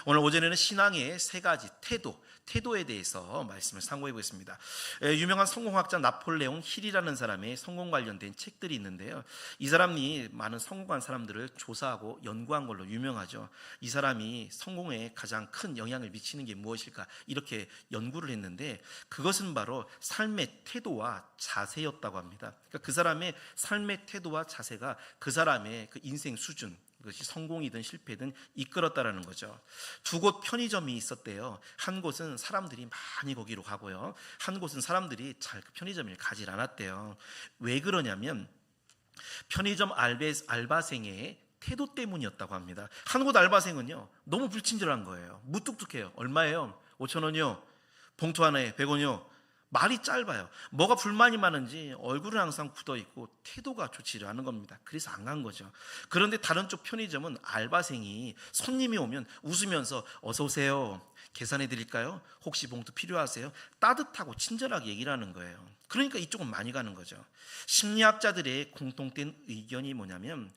오늘 오전에는 신앙의 세 가지 태도에 대해서 말씀을 상고해 보겠습니다. 유명한 성공학자 나폴레옹 힐이라는 사람의 성공 관련된 책들이 있는데요. 이 사람이 많은 성공한 사람들을 조사하고 연구한 걸로 유명하죠. 이 사람이 성공에 가장 큰 영향을 미치는 게 무엇일까 이렇게 연구를 했는데, 그것은 바로 삶의 태도와 자세였다고 합니다. 그러니까 그 사람의 삶의 태도와 자세가 그 사람의 그 인생 수준, 그것이 성공이든 실패든 이끌었다라는 거죠. 두 곳 편의점이 있었대요. 한 곳은 사람들이 많이 거기로 가고요, 한 곳은 사람들이 잘 그 편의점을 가질 않았대요. 왜 그러냐면 편의점 알바생의 태도 때문이었다고 합니다. 한 곳 알바생은요, 너무 불친절한 거예요. 무뚝뚝해요. 얼마예요? 5,000원이요. 봉투 하나에 100원이요. 말이 짧아요. 뭐가 불만이 많은지 얼굴은 항상 굳어있고 태도가 좋지 않은 겁니다. 그래서 안 간 거죠. 그런데 다른 쪽 편의점은 알바생이 손님이 오면 웃으면서 어서 오세요, 계산해 드릴까요? 혹시 봉투 필요하세요? 따뜻하고 친절하게 얘기를 하는 거예요. 그러니까 이쪽은 많이 가는 거죠. 심리학자들의 공통된 의견이 뭐냐면,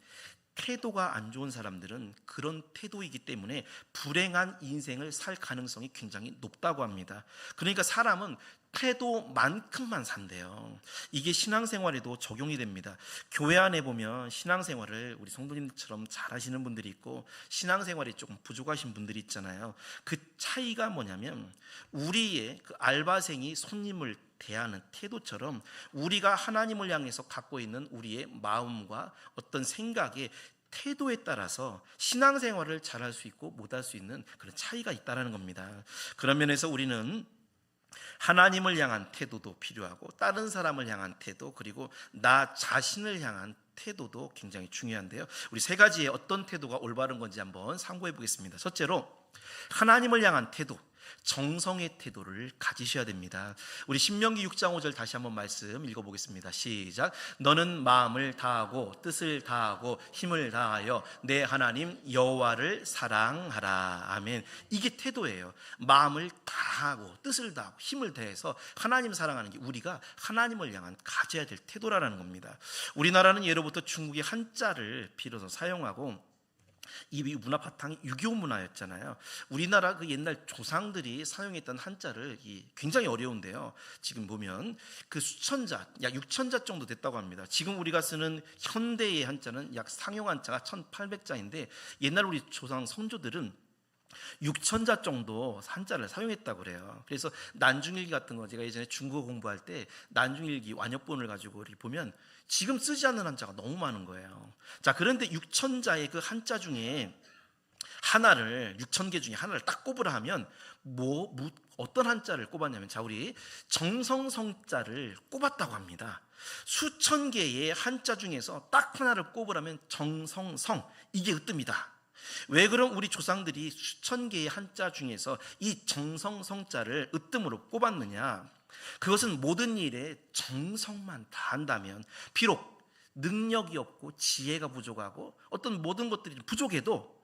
태도가 안 좋은 사람들은 그런 태도이기 때문에 불행한 인생을 살 가능성이 굉장히 높다고 합니다. 그러니까 사람은 태도만큼만 산대요. 이게 신앙생활에도 적용이 됩니다. 교회 안에 보면 신앙생활을 우리 성도님처럼 잘 하시는 분들이 있고 신앙생활이 조금 부족하신 분들이 있잖아요. 그 차이가 뭐냐면, 우리의 그 알바생이 손님을 대하는 태도처럼 우리가 하나님을 향해서 갖고 있는 우리의 마음과 어떤 생각의 태도에 따라서 신앙생활을 잘할 수 있고 못할 수 있는 그런 차이가 있다는 겁니다. 그런 면에서 우리는 하나님을 향한 태도도 필요하고 다른 사람을 향한 태도, 그리고 나 자신을 향한 태도도 굉장히 중요한데요. 우리 세 가지의 어떤 태도가 올바른 건지 한번 상고해 보겠습니다. 첫째로, 하나님을 향한 태도, 정성의 태도를 가지셔야 됩니다. 우리 신명기 6장 5절 다시 한번 말씀 읽어보겠습니다. 시작. 너는 마음을 다하고 뜻을 다하고 힘을 다하여 내 하나님 여호와를 사랑하라. 아멘. 이게 태도예요. 마음을 다하고 뜻을 다하고 힘을 다해서 하나님 사랑하는 게 우리가 하나님을 향한 가져야 될 태도라는 겁니다. 우리나라는 예로부터 중국의 한자를 빌어서 사용하고, 이 문화 바탕이 유교 문화였잖아요. 우리나라 그 옛날 조상들이 사용했던 한자를 굉장히 어려운데요. 지금 보면 그 수천자, 약 6천자 정도 됐다고 합니다. 지금 우리가 쓰는 현대의 한자는 약 상용 한자가 1800자인데 옛날 우리 조상 선조들은 6천자 정도 한자를 사용했다고 그래요. 그래서 난중일기 같은 거, 제가 예전에 중국어 공부할 때 난중일기 완역본을 가지고 이렇게 보면 지금 쓰지 않는 한자가 너무 많은 거예요. 자, 그런데 6천자의 그 한자 중에 하나를, 6,000개 중에 하나를 딱 꼽으라 하면 어떤 한자를 꼽았냐면, 자, 우리 정성성자를 꼽았다고 합니다. 수천 개의 한자 중에서 딱 하나를 꼽으라면 정성성, 이게 으뜸이다. 왜 그럼 우리 조상들이 수천 개의 한자 중에서 이 정성성자를 으뜸으로 꼽았느냐? 그것은 모든 일에 정성만 다한다면, 비록 능력이 없고 지혜가 부족하고 어떤 모든 것들이 부족해도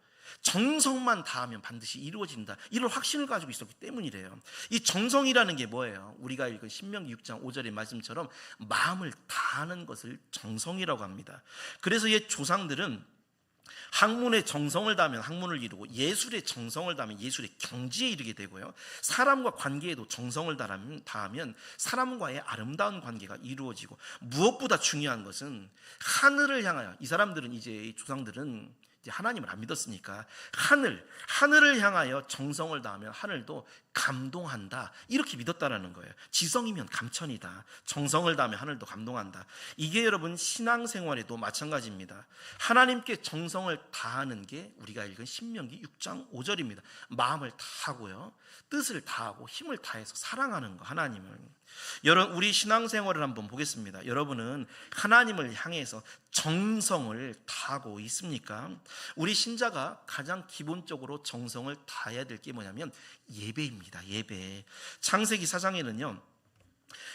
정성만 다하면 반드시 이루어진다, 이런 확신을 가지고 있었기 때문이래요. 이 정성이라는 게 뭐예요? 우리가 읽은 신명기 6장 5절의 말씀처럼 마음을 다하는 것을 정성이라고 합니다. 그래서 옛 조상들은 학문의 정성을 다하면 학문을 이루고, 예술의 정성을 다하면 예술의 경지에 이르게 되고요, 사람과 관계에도 정성을 다하면 사람과의 아름다운 관계가 이루어지고, 무엇보다 중요한 것은 하늘을 향하여, 이 사람들은 이제 이 조상들은 이제 하나님을 안 믿었으니까 하늘을 향하여 정성을 다하면 하늘도 감동한다, 이렇게 믿었다라는 거예요. 지성이면 감천이다. 정성을 다하면 하늘도 감동한다. 이게 여러분 신앙생활에도 마찬가지입니다. 하나님께 정성을 다하는 게 우리가 읽은 신명기 6장 5절입니다. 마음을 다하고요, 뜻을 다하고 힘을 다해서 사랑하는 거, 하나님을. 여러분, 우리 신앙생활을 한번 보겠습니다. 여러분은 하나님을 향해서 정성을 다하고 있습니까? 우리 신자가 가장 기본적으로 정성을 다해야 될 게 뭐냐면 예배입니다. 예배. 창세기 4장에는요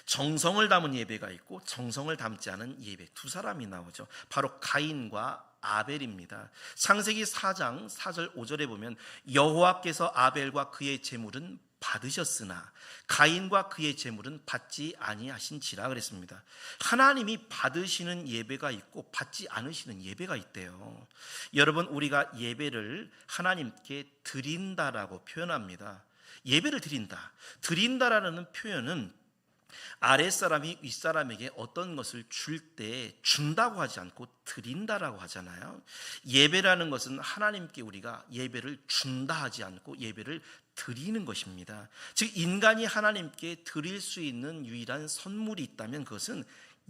정성을 담은 예배가 있고 정성을 담지 않은 예배, 두 사람이 나오죠. 바로 가인과 아벨입니다. 창세기 4장 4절 5절에 보면 여호와께서 아벨과 그의 제물은 받으셨으나 가인과 그의 제물은 받지 아니하신지라 그랬습니다. 하나님이 받으시는 예배가 있고 받지 않으시는 예배가 있대요. 여러분, 우리가 예배를 하나님께 드린다라고 표현합니다. 예배를 드린다라는 표현은 아랫사람이 윗사람에게 어떤 것을 줄 때 준다고 하지 않고 드린다라고 하잖아요. 예배라는 것은 하나님께 우리가 예배를 준다 하지 않고 예배를 드리는 것입니다. 즉 인간이 하나님께 드릴 수 있는 유일한 선물이 있다면 그것은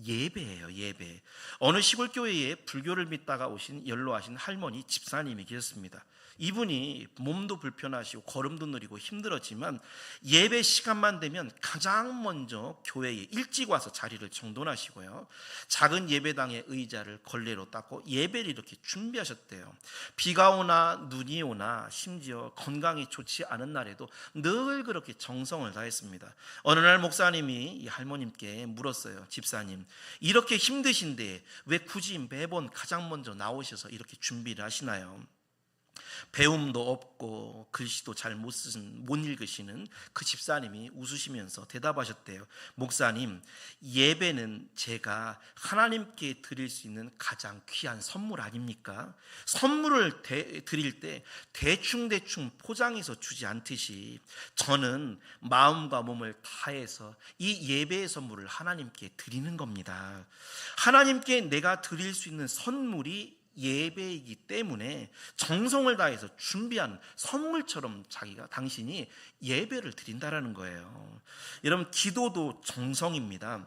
예배예요. 예배. 어느 시골 교회에 불교를 믿다가 오신 연로하신 할머니 집사님이 계셨습니다. 이분이 몸도 불편하시고 걸음도 느리고 힘들었지만 예배 시간만 되면 가장 먼저 교회에 일찍 와서 자리를 정돈하시고요, 작은 예배당의 의자를 걸레로 닦고 예배를 이렇게 준비하셨대요. 비가 오나 눈이 오나 심지어 건강이 좋지 않은 날에도 늘 그렇게 정성을 다했습니다. 어느 날 목사님이 이 할머님께 물었어요. 집사님, 이렇게 힘드신데 왜 굳이 매번 가장 먼저 나오셔서 이렇게 준비를 하시나요? 배움도 없고 글씨도 잘 못 읽으시는 그 집사님이 웃으시면서 대답하셨대요. 목사님, 예배는 제가 하나님께 드릴 수 있는 가장 귀한 선물 아닙니까? 선물을 드릴 때 대충 포장해서 주지 않듯이 저는 마음과 몸을 다해서 이 예배의 선물을 하나님께 드리는 겁니다. 하나님께 내가 드릴 수 있는 선물이 예배이기 때문에 정성을 다해서 준비한 선물처럼 당신이 예배를 드린다라는 거예요. 여러분, 기도도 정성입니다.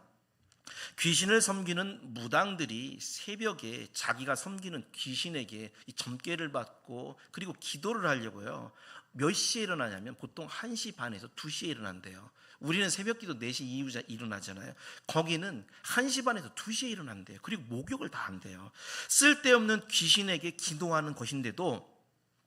귀신을 섬기는 무당들이 새벽에 자기가 섬기는 귀신에게 이 점괘를 받고 그리고 기도를 하려고요, 몇 시에 일어나냐면 보통 1시 반에서 2시에 일어난대요. 우리는 새벽기도 4시 이후에 일어나잖아요. 거기는 1시 반에서 2시에 일어난대요. 그리고 목욕을 다 한대요. 쓸데없는 귀신에게 기도하는 것인데도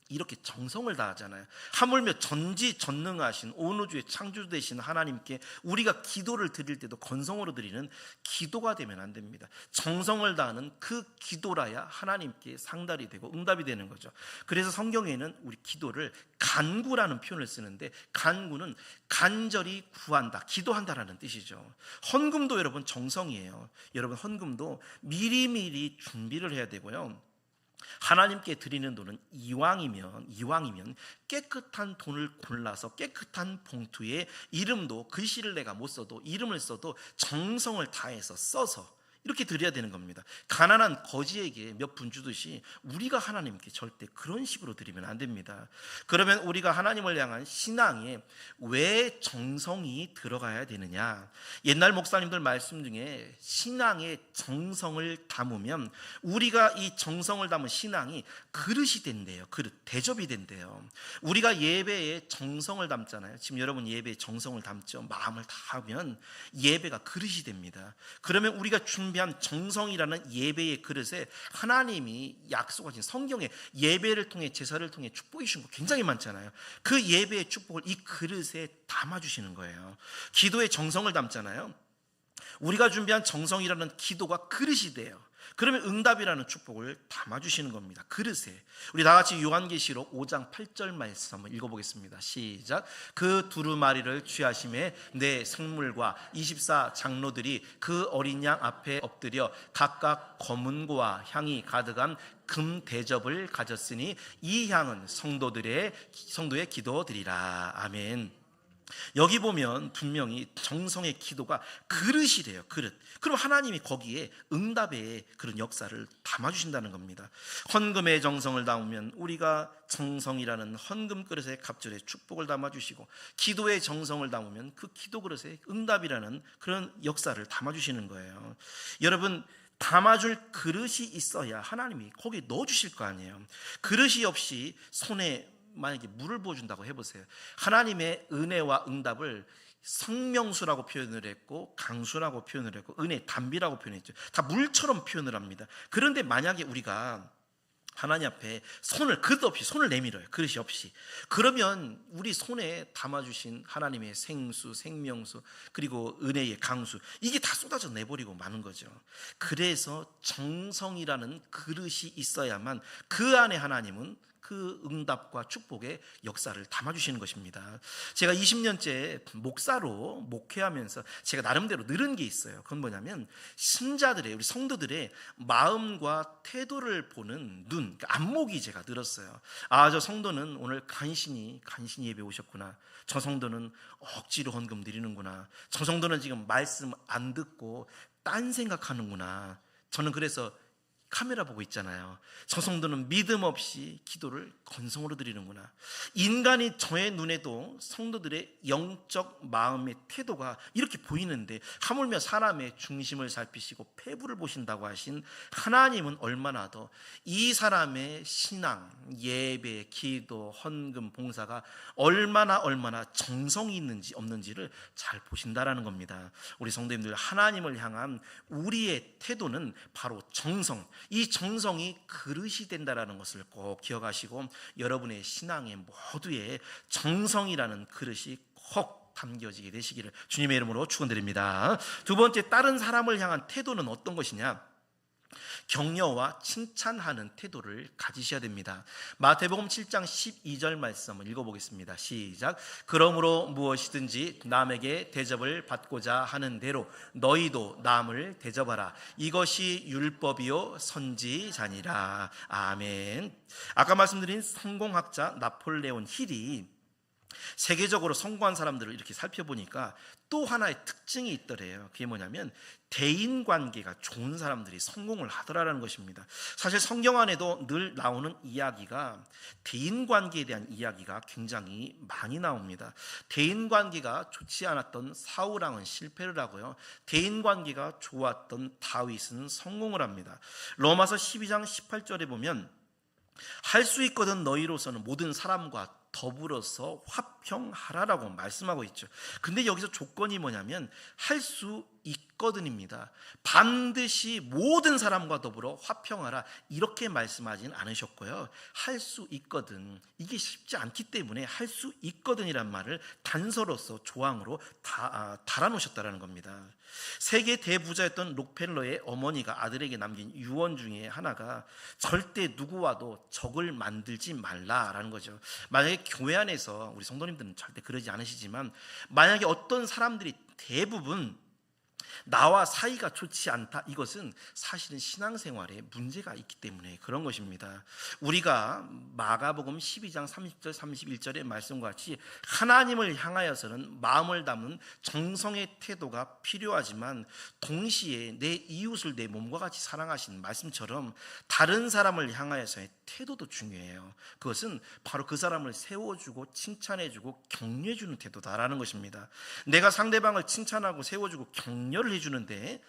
이렇게 정성을 다하잖아요. 하물며 전지전능하신 온 우주의 창조되신 하나님께 우리가 기도를 드릴 때도 건성으로 드리는 기도가 되면 안 됩니다. 정성을 다하는 그 기도라야 하나님께 상달이 되고 응답이 되는 거죠. 그래서 성경에는 우리 기도를 간구라는 표현을 쓰는데, 간구는 간절히 구한다, 기도한다라는 뜻이죠. 헌금도 여러분 정성이에요. 여러분, 헌금도 미리미리 준비를 해야 되고요, 하나님께 드리는 돈은 이왕이면 깨끗한 돈을 골라서 깨끗한 봉투에 이름도, 글씨를 내가 못 써도 이름을 써도 정성을 다해서 써서 이렇게 드려야 되는 겁니다. 가난한 거지에게 몇 푼 주듯이 우리가 하나님께 절대 그런 식으로 드리면 안 됩니다. 그러면 우리가 하나님을 향한 신앙에 왜 정성이 들어가야 되느냐? 옛날 목사님들 말씀 중에 신앙에 정성을 담으면 우리가 이 정성을 담은 신앙이 그릇이 된대요. 그릇, 대접이 된대요. 우리가 예배에 정성을 담잖아요. 지금 여러분 예배에 정성을 담죠. 마음을 다하면 예배가 그릇이 됩니다. 그러면 우리가 준비한 정성이라는 예배의 그릇에 하나님이 약속하신 성경에 예배를 통해, 제사를 통해 축복해 주신 거 굉장히 많잖아요. 그 예배의 축복을 이 그릇에 담아주시는 거예요. 기도에 정성을 담잖아요. 우리가 준비한 정성이라는 기도가 그릇이 돼요. 그러면 응답이라는 축복을 담아주시는 겁니다. 그릇에. 우리 다 같이 요한계시록 5장 8절 말씀 한번 읽어보겠습니다. 시작. 그 두루마리를 취하심에 내 생물과 24 장로들이 그 어린 양 앞에 엎드려 각각 검은고와 향이 가득한 금 대접을 가졌으니 이 향은 성도의 기도드리라. 아멘. 여기 보면 분명히 정성의 기도가 그릇이래요. 그릇. 그럼 하나님이 거기에 응답의 그런 역사를 담아주신다는 겁니다. 헌금의 정성을 담으면 우리가 정성이라는 헌금 그릇에 갑절의 축복을 담아주시고, 기도의 정성을 담으면 그 기도 그릇에 응답이라는 그런 역사를 담아주시는 거예요. 여러분, 담아줄 그릇이 있어야 하나님이 거기에 넣어주실 거 아니에요. 그릇이 없이 손에 만약에 물을 부어준다고 해보세요. 하나님의 은혜와 응답을 성명수라고 표현을 했고 강수라고 표현을 했고 은혜, 담비라고 표현했죠. 다 물처럼 표현을 합니다. 그런데 만약에 우리가 하나님 앞에 그릇 없이 손을 내밀어요. 그릇이 없이. 그러면 우리 손에 담아주신 하나님의 생수, 생명수, 그리고 은혜의 강수, 이게 다 쏟아져 내버리고 마는 거죠. 그래서 정성이라는 그릇이 있어야만 그 안에 하나님은 그 응답과 축복의 역사를 담아주시는 것입니다. 제가 20년째 목사로 목회하면서 제가 나름대로 늘은 게 있어요. 그건 뭐냐면 신자들의, 우리 성도들의 마음과 태도를 보는 눈, 그러니까 안목이 제가 늘었어요. 아, 저 성도는 오늘 간신히 예배 오셨구나. 저 성도는 억지로 헌금 드리는구나. 저 성도는 지금 말씀 안 듣고 딴 생각하는구나. 저는 그래서 카메라 보고 있잖아요. 저 성도는 믿음 없이 기도를 건성으로 드리는구나. 인간이 저의 눈에도 성도들의 영적 마음의 태도가 이렇게 보이는데, 하물며 사람의 중심을 살피시고 폐부를 보신다고 하신 하나님은 얼마나 더 이 사람의 신앙, 예배, 기도, 헌금, 봉사가 얼마나 정성이 있는지 없는지를 잘 보신다라는 겁니다. 우리 성도님들, 하나님을 향한 우리의 태도는 바로 정성, 이 정성이 그릇이 된다라는 것을 꼭 기억하시고 여러분의 신앙의 모두에 정성이라는 그릇이 꼭 담겨지게 되시기를 주님의 이름으로 축원드립니다. 두 번째, 다른 사람을 향한 태도는 어떤 것이냐? 격려와 칭찬하는 태도를 가지셔야 됩니다. 마태복음 7장 12절 말씀을 읽어보겠습니다. 시작. 그러므로 무엇이든지 남에게 대접을 받고자 하는 대로 너희도 남을 대접하라. 이것이 율법이요 선지자니라. 아멘. 아까 말씀드린 성공학자 나폴레온 힐이 세계적으로 성공한 사람들을 이렇게 살펴보니까 또 하나의 특징이 있더래요. 그게 뭐냐면 대인관계가 좋은 사람들이 성공을 하더라라는 것입니다. 사실 성경 안에도 늘 나오는 이야기가 대인관계에 대한 이야기가 굉장히 많이 나옵니다. 대인관계가 좋지 않았던 사울왕은 실패를 하고요, 대인관계가 좋았던 다윗은 성공을 합니다. 로마서 12장 18절에 보면 할 수 있거든 너희로서는 모든 사람과 더불어서 화평하라라고 말씀하고 있죠. 근데 여기서 조건이 뭐냐면 할 수 있거든입니다. 반드시 모든 사람과 더불어 화평하라 이렇게 말씀하진 않으셨고요, 할 수 있거든, 이게 쉽지 않기 때문에 할 수 있거든이란 말을 단서로서 조항으로 달아놓으셨다는 겁니다. 세계 대부자였던 록펠러의 어머니가 아들에게 남긴 유언 중에 하나가 절대 누구와도 적을 만들지 말라라는 거죠. 만약에 교회 안에서, 우리 성도님들은 절대 그러지 않으시지만, 만약에 어떤 사람들이 대부분 나와 사이가 좋지 않다, 이것은 사실은 신앙생활에 문제가 있기 때문에 그런 것입니다. 우리가 마가복음 12장 30절 31절의 말씀과 같이 하나님을 향하여서는 마음을 담은 정성의 태도가 필요하지만 동시에 내 이웃을 내 몸과 같이 사랑하신 말씀처럼 다른 사람을 향하여서의 태도도 중요해요. 그것은 바로 그 사람을 세워주고 칭찬해주고 격려해주는 태도다라는 것입니다. 내가 상대방을 칭찬하고 세워주고 격려를 해주는데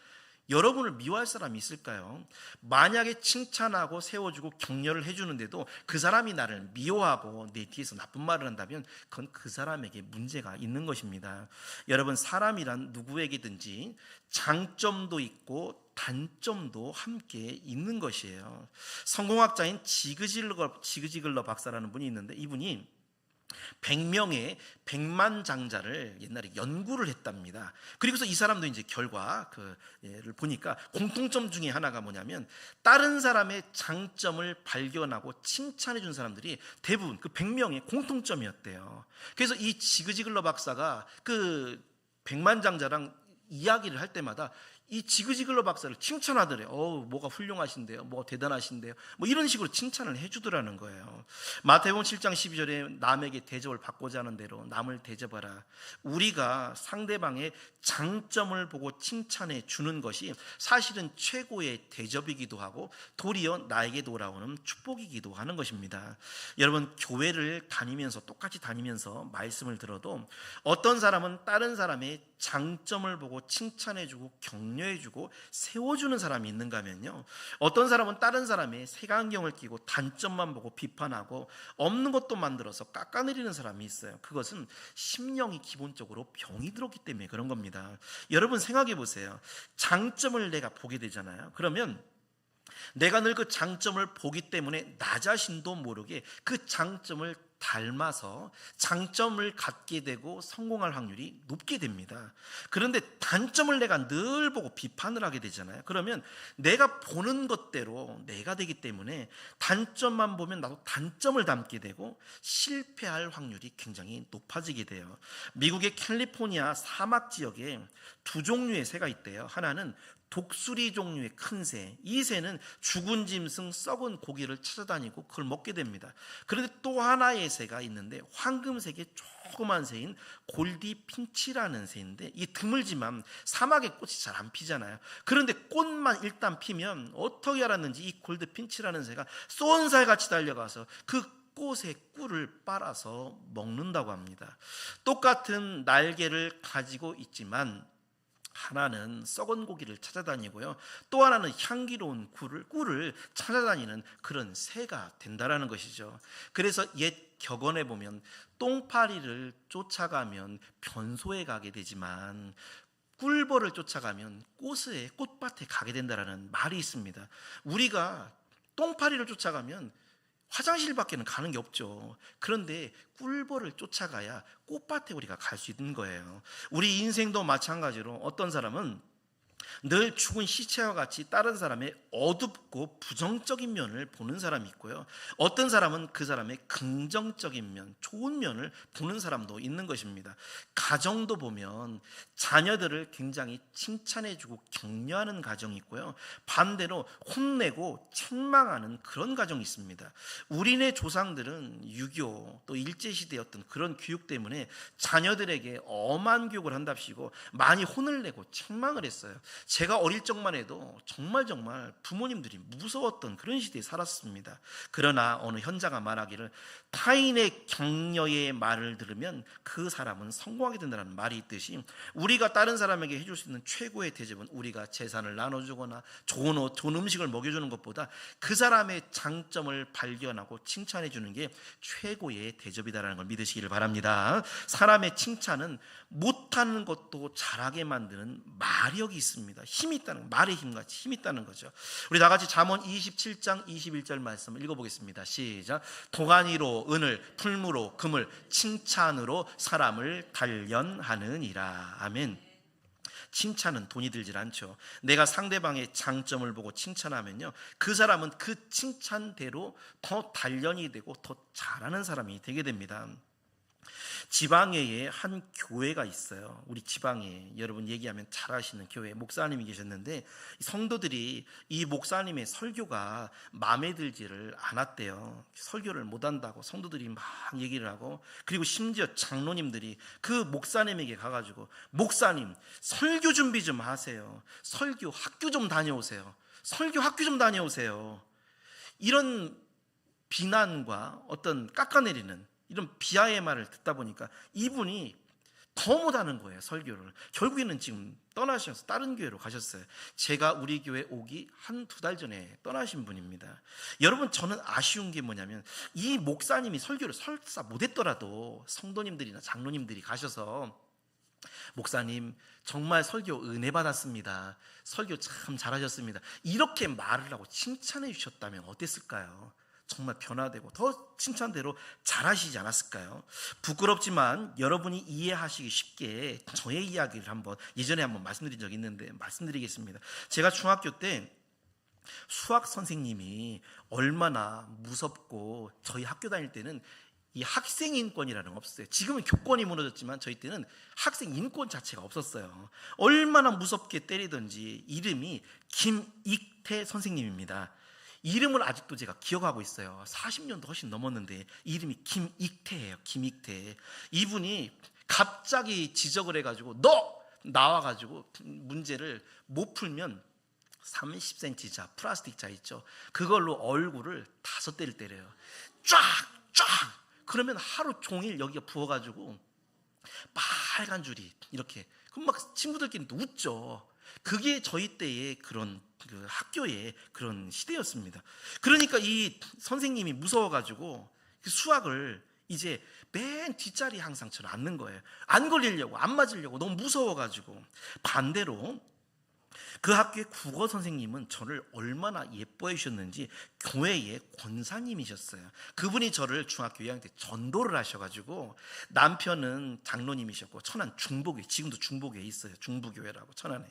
여러분을 미워할 사람이 있을까요? 만약에 칭찬하고 세워주고 격려를 해주는데도 그 사람이 나를 미워하고 내 뒤에서 나쁜 말을 한다면 그건 그 사람에게 문제가 있는 것입니다. 여러분, 사람이란 누구에게든지 장점도 있고 단점도 함께 있는 것이에요. 성공학자인 지그지글러 박사라는 분이 있는데, 이분이 100명의 백만장자를 옛날에 연구를 했답니다. 그리고서 이 사람도 이제 결과를 보니까 공통점 중에 하나가 뭐냐면 다른 사람의 장점을 발견하고 칭찬해 준 사람들이 대부분 그 100명의 공통점이었대요. 그래서 이 지그지글러 박사가 그 백만장자랑 이야기를 할 때마다 이 지그지글러 박사를 칭찬하더래요. 뭐가 훌륭하신데요, 뭐가 대단하신데요, 뭐 이런 식으로 칭찬을 해주더라는 거예요. 마태복음 7장 12절에 남에게 대접을 받고자 하는 대로 남을 대접하라. 우리가 상대방의 장점을 보고 칭찬해 주는 것이 사실은 최고의 대접이기도 하고 도리어 나에게 돌아오는 축복이기도 하는 것입니다. 여러분, 교회를 다니면서, 똑같이 다니면서 말씀을 들어도 어떤 사람은 다른 사람의 장점을 보고 칭찬해주고 격려해주고 세워주는 사람이 있는가 하면요, 어떤 사람은 다른 사람의 색안경을 끼고 단점만 보고 비판하고 없는 것도 만들어서 깎아내리는 사람이 있어요. 그것은 심령이 기본적으로 병이 들었기 때문에 그런 겁니다. 여러분, 생각해 보세요. 장점을 내가 보게 되잖아요. 그러면 내가 늘 그 장점을 보기 때문에 나 자신도 모르게 그 장점을 닮아서 장점을 갖게 되고 성공할 확률이 높게 됩니다. 그런데 단점을 내가 늘 보고 비판을 하게 되잖아요. 그러면 내가 보는 것대로 내가 되기 때문에 단점만 보면 나도 단점을 담게 되고 실패할 확률이 굉장히 높아지게 돼요. 미국의 캘리포니아 사막 지역에 두 종류의 새가 있대요. 하나는 독수리 종류의 큰 새, 이 새는 죽은 짐승, 썩은 고기를 찾아다니고 그걸 먹게 됩니다. 그런데 또 하나의 새가 있는데 황금색의 조그만 새인 골디 핀치라는 새인데, 이 드물지만 사막에 꽃이 잘 안 피잖아요. 그런데 꽃만 일단 피면 어떻게 알았는지 이 골디 핀치라는 새가 쏜살같이 달려가서 그 꽃의 꿀을 빨아서 먹는다고 합니다. 똑같은 날개를 가지고 있지만 하나는 썩은 고기를 찾아다니고요, 또 하나는 향기로운 꿀을 찾아다니는 그런 새가 된다라는 것이죠. 그래서 옛 격언에 보면 똥파리를 쫓아가면 변소에 가게 되지만 꿀벌을 쫓아가면 꽃밭에 가게 된다라는 말이 있습니다. 우리가 똥파리를 쫓아가면 화장실밖에는 가는 게 없죠. 그런데 꿀벌을 쫓아가야 꽃밭에 우리가 갈 수 있는 거예요. 우리 인생도 마찬가지로 어떤 사람은 늘 죽은 시체와 같이 다른 사람의 어둡고 부정적인 면을 보는 사람이 있고요, 어떤 사람은 그 사람의 긍정적인 면, 좋은 면을 보는 사람도 있는 것입니다. 가정도 보면 자녀들을 굉장히 칭찬해주고 격려하는 가정이 있고요, 반대로 혼내고 책망하는 그런 가정이 있습니다. 우리네 조상들은 유교 또 일제시대의 어떤 그런 교육 때문에 자녀들에게 엄한 교육을 한답시고 많이 혼을 내고 책망을 했어요. 제가 어릴 적만 해도 정말 부모님들이 무서웠던 그런 시대에 살았습니다. 그러나 어느 현자가 말하기를 타인의 격려의 말을 들으면 그 사람은 성공하게 된다는 말이 있듯이, 우리가 다른 사람에게 해줄 수 있는 최고의 대접은 우리가 재산을 나눠주거나 좋은 옷, 좋은 음식을 먹여주는 것보다 그 사람의 장점을 발견하고 칭찬해 주는 게 최고의 대접이다라는 걸 믿으시기를 바랍니다. 사람의 칭찬은 못하는 것도 잘하게 만드는 마력이 있습니다. 힘이 있다는, 말의 힘같이 힘이 있다는 거죠. 우리 다 같이 잠언 27장 21절 말씀을 읽어보겠습니다. 시작. 도가니로 은을, 풀무로 금을, 칭찬으로 사람을 단련하느니라. 아멘. 칭찬은 돈이 들질 않죠. 내가 상대방의 장점을 보고 칭찬하면요, 그 사람은 그 칭찬대로 더 단련이 되고 더 잘하는 사람이 되게 됩니다. 지방에 한 교회가 있어요. 우리 지방에 여러분 얘기하면 잘 아시는 교회 목사님이 계셨는데, 성도들이 이 목사님의 설교가 마음에 들지를 않았대요. 설교를 못한다고 성도들이 막 얘기를 하고, 그리고 심지어 장로님들이 그 목사님에게 가가지고 목사님 설교 준비 좀 하세요. 설교 학교 좀 다녀오세요. 설교 학교 좀 다녀오세요. 이런 비난과 어떤 깎아내리는 이런 비하의 말을 듣다 보니까 이분이 더 못하는 거예요, 설교를. 결국에는 지금 떠나셔서 다른 교회로 가셨어요. 제가 우리 교회 오기 한 두 달 전에 떠나신 분입니다. 여러분, 저는 아쉬운 게 뭐냐면 이 목사님이 설교를 설사 못했더라도 성도님들이나 장로님들이 가셔서 목사님 정말 설교 은혜 받았습니다, 설교 참 잘하셨습니다, 이렇게 말을 하고 칭찬해 주셨다면 어땠을까요? 정말 변화되고 더 칭찬대로 잘하시지 않았을까요? 부끄럽지만 여러분이 이해하시기 쉽게 저의 이야기를 예전에 한번 말씀드린 적이 있는데 말씀드리겠습니다. 제가 중학교 때 수학 선생님이 얼마나 무섭고, 저희 학교 다닐 때는 이 학생 인권이라는 거 없었어요. 지금은 교권이 무너졌지만 저희 때는 학생 인권 자체가 없었어요. 얼마나 무섭게 때리던지. 이름이 김익태 선생님입니다. 이름을 아직도 제가 기억하고 있어요. 40년도 훨씬 넘었는데 이름이 김익태예요. 김익태. 이분이 갑자기 지적을 해가지고 너 나와가지고 문제를 못 풀면 30cm자 플라스틱 자 있죠, 그걸로 얼굴을 5대를 때려요. 쫙! 그러면 하루 종일 여기가 부어가지고 빨간 줄이 이렇게, 그럼 막 친구들끼리 웃죠. 그게 저희 때의 그런 그 학교의 그런 시대였습니다. 그러니까 이 선생님이 무서워가지고 수학을 이제 맨 뒷자리에 항상 저를 앉는 거예요. 안 걸리려고, 안 맞으려고 너무 무서워가지고. 반대로 그 학교의 국어 선생님은 저를 얼마나 예뻐해 주셨는지 교회의 권사님이셨어요. 그분이 저를 중학교 2학년 때 전도를 하셔가지고, 남편은 장로님이셨고 천안 중보교회, 지금도 중보교회에 있어요. 중부교회라고 천안에.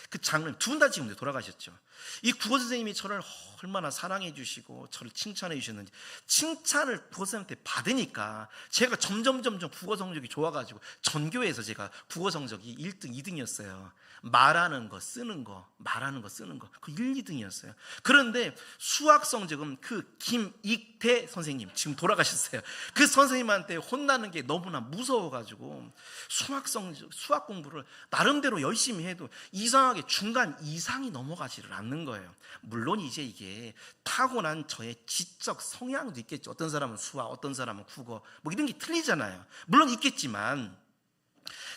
그 장로님 두 분 다 지금 돌아가셨죠. 이 국어 선생님이 저를 얼마나 사랑해 주시고 저를 칭찬해 주셨는지, 칭찬을 국어 선생님한테 받으니까 제가 점점 국어 성적이 좋아가지고 전교회에서 제가 국어 성적이 1등, 2등이었어요. 말하는 거, 쓰는 거, 말하는 거, 쓰는 거, 그 1, 2등이었어요. 그런데 수학 성적은 그 김익태 선생님, 지금 돌아가셨어요. 그 선생님한테 혼나는 게 너무나 무서워가지고 수학 공부를 나름대로 열심히 해도 이상하게 중간 이상이 넘어가지를 않는 거예요. 물론 이제 이게 타고난 저의 지적 성향도 있겠죠. 어떤 사람은 수학, 어떤 사람은 국어, 뭐 이런 게 틀리잖아요. 물론 있겠지만,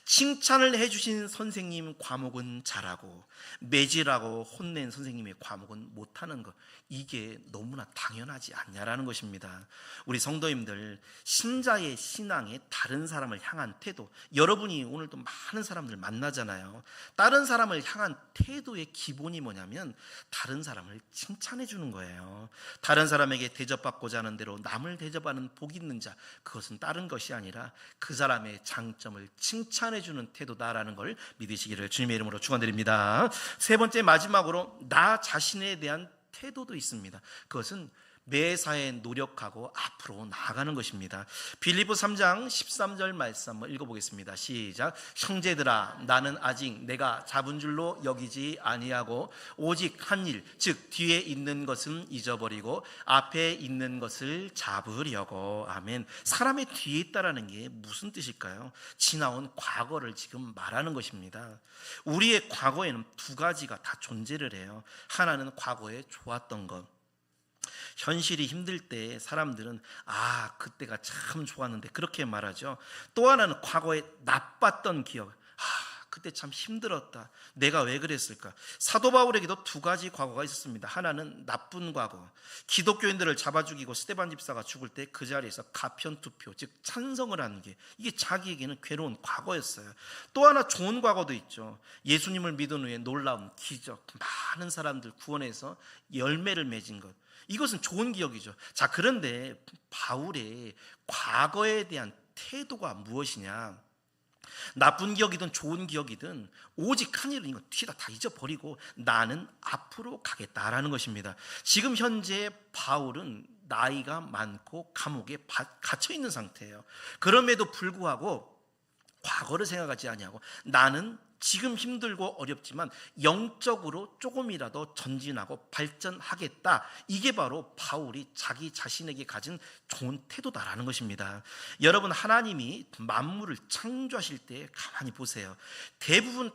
칭찬을 해주신 선생님 과목은 잘하고 매질하고 혼낸 선생님의 과목은 못하는 것, 이게 너무나 당연하지 않냐라는 것입니다. 우리 성도님들, 신자의 신앙에 다른 사람을 향한 태도, 여러분이 오늘도 많은 사람들 만나잖아요. 다른 사람을 향한 태도의 기본이 뭐냐면 다른 사람을 칭찬해 주는 거예요. 다른 사람에게 대접받고자 하는 대로 남을 대접하는 복 있는 자, 그것은 다른 것이 아니라 그 사람의 장점을 칭찬해 주는 태도다라는 걸 믿으시기를 주님의 이름으로 축원드립니다. 세 번째, 마지막으로 나 자신에 대한 태도도 있습니다. 그것은 매사에 노력하고 앞으로 나아가는 것입니다. 빌립보 3장 13절 말씀 한번 읽어보겠습니다. 시작. 형제들아, 나는 아직 내가 잡은 줄로 여기지 아니하고 오직 한 일, 즉 뒤에 있는 것은 잊어버리고 앞에 있는 것을 잡으려고. 아멘. 사람의 뒤에 있다라는 게 무슨 뜻일까요? 지나온 과거를 지금 말하는 것입니다. 우리의 과거에는 두 가지가 다 존재를 해요. 하나는 과거에 좋았던 것, 현실이 힘들 때 사람들은 그때가 참 좋았는데 그렇게 말하죠. 또 하나는 과거에 나빴던 기억, 그때 참 힘들었다, 내가 왜 그랬을까. 사도 바울에게도 두 가지 과거가 있었습니다. 하나는 나쁜 과거, 기독교인들을 잡아 죽이고 스데반 집사가 죽을 때 그 자리에서 가편투표, 즉 찬성을 하는 게, 이게 자기에게는 괴로운 과거였어요. 또 하나 좋은 과거도 있죠. 예수님을 믿은 후에 놀라운 기적, 많은 사람들 구원해서 열매를 맺은 것, 이것은 좋은 기억이죠. 자, 그런데 바울의 과거에 대한 태도가 무엇이냐? 나쁜 기억이든 좋은 기억이든 오직 한 일은 이거 뒤에다 다 잊어버리고 나는 앞으로 가겠다라는 것입니다. 지금 현재 바울은 나이가 많고 감옥에 갇혀 있는 상태예요. 그럼에도 불구하고 과거를 생각하지 아니하고 나는 지금 힘들고 어렵지만 영적으로 조금이라도 전진하고 발전하겠다, 이게 바로 바울이 자기 자신에게 가진 좋은 태도다라는 것입니다. 여러분, 하나님이 만물을 창조하실 때 가만히 보세요. 대부분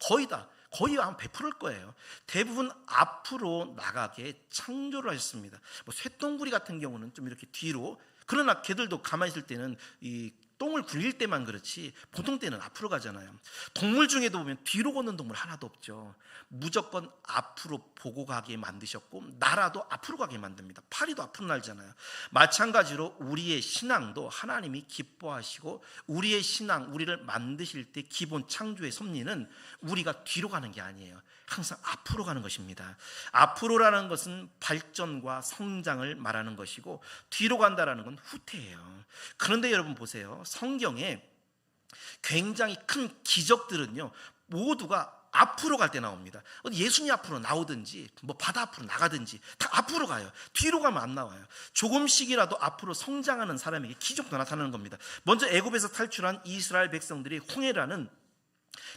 거의 한 100%일 거예요. 대부분 앞으로 나가게 창조를 하셨습니다. 쇠똥구리 같은 경우는 좀 이렇게 뒤로, 그러나 걔들도 가만히 있을 때는 이 똥을 굴릴 때만 그렇지 보통 때는 앞으로 가잖아요. 동물 중에도 보면 뒤로 걷는 동물 하나도 없죠. 무조건 앞으로 보고 가게 만드셨고 날아도 앞으로 가게 만듭니다. 파리도 앞으로 날잖아요. 마찬가지로 우리의 신앙도 하나님이 기뻐하시고 우리의 신앙, 우리를 만드실 때 기본 창조의 섭리는 우리가 뒤로 가는 게 아니에요. 항상 앞으로 가는 것입니다. 앞으로라는 것은 발전과 성장을 말하는 것이고 뒤로 간다라는 건 후퇴예요. 그런데 여러분 보세요. 성경에 굉장히 큰 기적들은요 모두가 앞으로 갈 때 나옵니다. 예수님 앞으로 나오든지 바다 앞으로 나가든지 다 앞으로 가요. 뒤로 가면 안 나와요. 조금씩이라도 앞으로 성장하는 사람에게 기적도 나타나는 겁니다. 먼저 애굽에서 탈출한 이스라엘 백성들이 홍해라는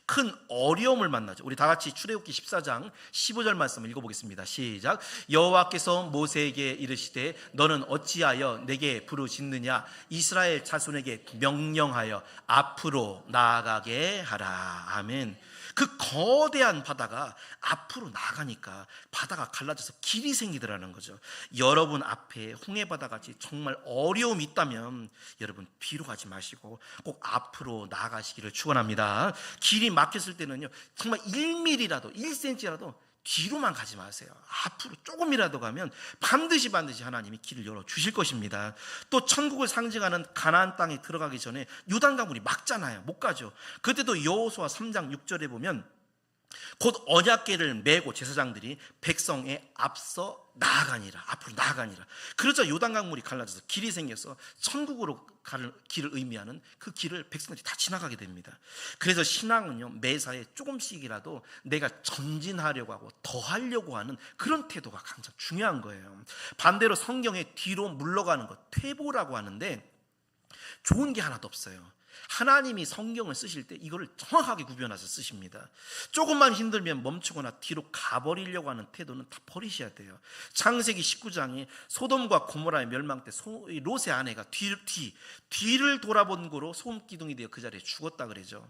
큰 어려움을 만나죠. 우리 다 같이 출애굽기 14장 15절 말씀을 읽어보겠습니다. 시작. 여호와께서 모세에게 이르시되 너는 어찌하여 내게 부르짖느냐? 이스라엘 자손에게 명령하여 앞으로 나아가게 하라. 아멘. 그 거대한 바다가 앞으로 나가니까 바다가 갈라져서 길이 생기더라는 거죠. 여러분 앞에 홍해바다 같이 정말 어려움이 있다면 여러분 뒤로 가지 마시고 꼭 앞으로 나아가시기를 축원합니다. 길이 막혔을 때는요 정말 1mm라도 1cm라도 뒤로만 가지 마세요. 앞으로 조금이라도 가면 반드시 하나님이 길을 열어주실 것입니다. 또 천국을 상징하는 가나안 땅에 들어가기 전에 요단강물이 막잖아요. 못 가죠. 그때도 여호수아 3장 6절에 보면 곧 언약궤를 메고 제사장들이 백성에 앞서 나아가니라. 앞으로 나아가니라. 그러자 요단강물이 갈라져서 길이 생겨서 천국으로 가는 길을 의미하는 그 길을 백성들이 다 지나가게 됩니다. 그래서 신앙은요, 매사에 조금씩이라도 내가 전진하려고 하고 더 하려고 하는 그런 태도가 가장 중요한 거예요. 반대로 성경에 뒤로 물러가는 것, 퇴보라고 하는데 좋은 게 하나도 없어요. 하나님이 성경을 쓰실 때 이거를 정확하게 구별해서 쓰십니다. 조금만 힘들면 멈추거나 뒤로 가버리려고 하는 태도는 다 버리셔야 돼요. 창세기 19장에 소돔과 고모라의 멸망 때 롯의 아내가 뒤를 돌아본 거로 소음기둥이 되어 그 자리에 죽었다 그러죠.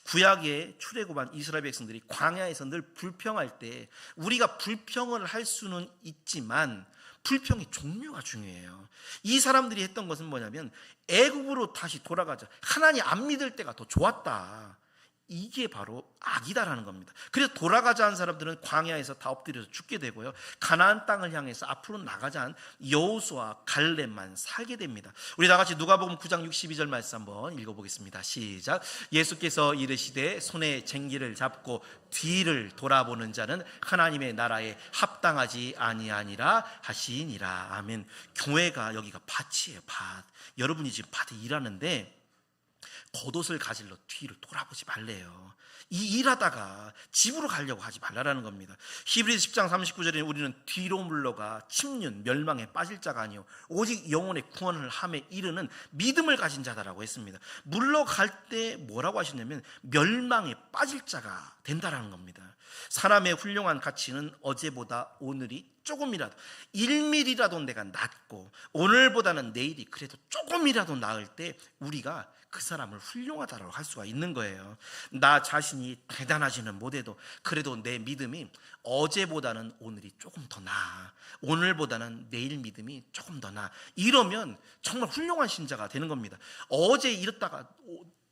구약의 출애굽한 이스라엘 백성들이 광야에서 늘 불평할 때 우리가 불평을 할 수는 있지만 불평의 종류가 중요해요. 이 사람들이 했던 것은 뭐냐면 애굽으로 다시 돌아가자, 하나님 안 믿을 때가 더 좋았다, 이게 바로 악이다라는 겁니다. 그래서 돌아가자 한 사람들은 광야에서 다 엎드려서 죽게 되고요, 가나안 땅을 향해서 앞으로 나가자 한 여호수아 갈렙만 살게 됩니다. 우리 다 같이 누가복음 9장 62절 말씀 한번 읽어보겠습니다. 시작. 예수께서 이르시되 손에 쟁기를 잡고 뒤를 돌아보는 자는 하나님의 나라에 합당하지 아니하니라 하시니라. 아멘. 교회가 여기가 밭이에요. 밭. 여러분이 지금 밭에 일하는데 겉옷을 가질러 뒤를 돌아보지 말래요. 이 일하다가 집으로 가려고 하지 말라라는 겁니다. 히브리서 10장 39절에 우리는 뒤로 물러가 침륜 멸망에 빠질 자가 아니요 오직 영혼의 구원을 함에 이르는 믿음을 가진 자다라고 했습니다. 물러갈 때 뭐라고 하셨냐면 멸망에 빠질 자가 된다라는 겁니다. 사람의 훌륭한 가치는 어제보다 오늘이 조금이라도 1mm라도 내가 낫고 오늘보다는 내일이 그래도 조금이라도 나을 때 우리가 그 사람을 훌륭하다라고 할 수가 있는 거예요. 나 자신이 대단하지는 못해도 그래도 내 믿음이 어제보다는 오늘이 조금 더 나아, 오늘보다는 내일 믿음이 조금 더 나아, 이러면 정말 훌륭한 신자가 되는 겁니다. 어제 이랬다가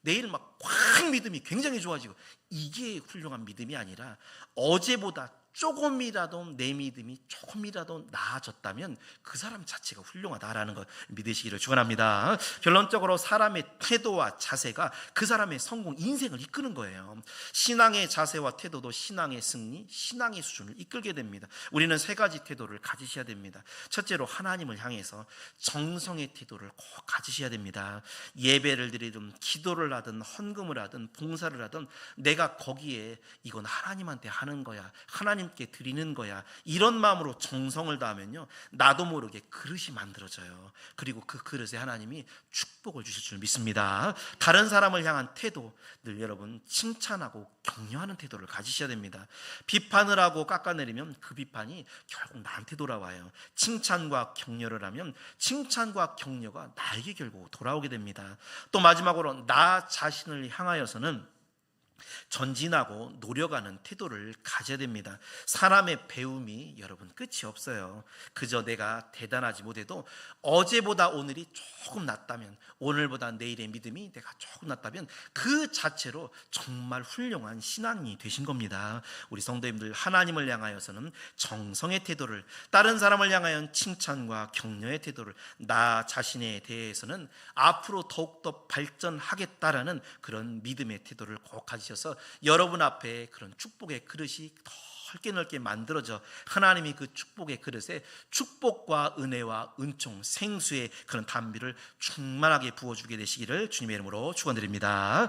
내일 막 확 믿음이 굉장히 좋아지고, 이게 훌륭한 믿음이 아니라 어제보다 조금이라도 내 믿음이 조금이라도 나아졌다면 그 사람 자체가 훌륭하다라는 걸 믿으시기를 축원합니다. 결론적으로 사람의 태도와 자세가 그 사람의 성공, 인생을 이끄는 거예요. 신앙의 자세와 태도도 신앙의 승리, 신앙의 수준을 이끌게 됩니다. 우리는 세 가지 태도를 가지셔야 됩니다. 첫째로 하나님을 향해서 정성의 태도를 꼭 가지셔야 됩니다. 예배를 드리든 기도를 하든 헌금을 하든 봉사를 하든 내가 거기에 이건 하나님한테 하는 거야, 하나님께 드리는 거야, 이런 마음으로 정성을 다하면요, 나도 모르게 그릇이 만들어져요. 그리고 그 그릇에 하나님이 축복을 주실 줄 믿습니다. 다른 사람을 향한 태도, 늘 여러분 칭찬하고 격려하는 태도를 가지셔야 됩니다. 비판을 하고 깎아내리면 그 비판이 결국 나한테 돌아와요. 칭찬과 격려를 하면 칭찬과 격려가 나에게 결국 돌아오게 됩니다. 또 마지막으로 나 자신을 향하여서는 전진하고 노력하는 태도를 가져야 됩니다. 사람의 배움이 여러분 끝이 없어요. 그저 내가 대단하지 못해도 어제보다 오늘이 조금 낫다면, 오늘보다 내일의 믿음이 내가 조금 낫다면 그 자체로 정말 훌륭한 신앙이 되신 겁니다. 우리 성도님들, 하나님을 향하여서는 정성의 태도를, 다른 사람을 향하여 칭찬과 격려의 태도를, 나 자신에 대해서는 앞으로 더욱더 발전하겠다라는 그런 믿음의 태도를 꼭 가지셔서 여러분 앞에 그런 축복의 그릇이 넓게 넓게 만들어져 하나님이 그 축복의 그릇에 축복과 은혜와 은총, 생수의 그런 담비를 충만하게 부어주게 되시기를 주님의 이름으로 축원드립니다.